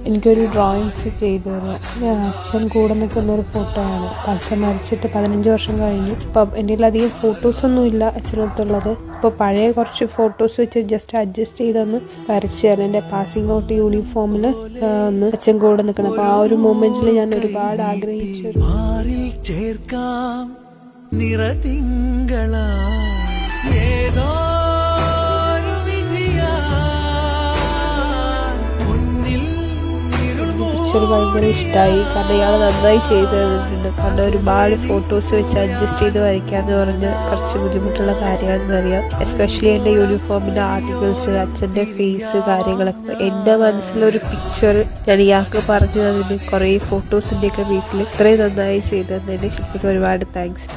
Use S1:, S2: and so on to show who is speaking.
S1: എനിക്കൊരു ഡ്രോയിങ്സ് ചെയ്തു തരും. അച്ഛൻ കൂടെ നിൽക്കുന്നൊരു ഫോട്ടോയാണ്. അച്ഛൻ മരിച്ചിട്ട് 15 വർഷം കഴിഞ്ഞു. ഇപ്പം എൻ്റെ അധികം ഫോട്ടോസൊന്നുമില്ല അച്ഛനടുത്തുള്ളത്. ഇപ്പോൾ പഴയ കുറച്ച് ഫോട്ടോസ് വെച്ച് ജസ്റ്റ് അഡ്ജസ്റ്റ് ചെയ്തൊന്ന് വരച്ച് തരാം. എൻ്റെ പാസിംഗ് ഔട്ട് യൂണിഫോമിൽ ഒന്ന് അച്ഛൻ കൂടെ നിൽക്കണം. അപ്പോൾ ആ ഒരു മൊമെൻറ്റിൽ ഞാൻ ഒരുപാട് ആഗ്രഹിച്ചു. ഭയങ്കര ഇഷ്ടമായി. കാരണം ഇയാൾ നന്നായി ചെയ്ത് തന്നിട്ടുണ്ട്. കാരണം ഒരുപാട് ഫോട്ടോസ് വെച്ച് അഡ്ജസ്റ്റ് ചെയ്ത് വരയ്ക്കാന്ന് പറഞ്ഞ് കുറച്ച് ബുദ്ധിമുട്ടുള്ള കാര്യമാണെന്ന് അറിയാം. എസ്പെഷ്യലി എൻ്റെ യൂണിഫോമിൻ്റെ ആർട്ടിക്കിൾസ്, അച്ഛൻ്റെ ഫേസ്, കാര്യങ്ങളൊക്കെ എൻ്റെ മനസ്സിലൊരു പിക്ചർ ഞാൻ ഇയാൾക്ക് പറഞ്ഞു തന്നിട്ട് കുറേ ഫോട്ടോസിൻ്റെയൊക്കെ ബേസിൽ ഇത്രയും നന്നായി ചെയ്ത് തന്നതിന് എനിക്ക് ഒരുപാട് താങ്ക്സ്.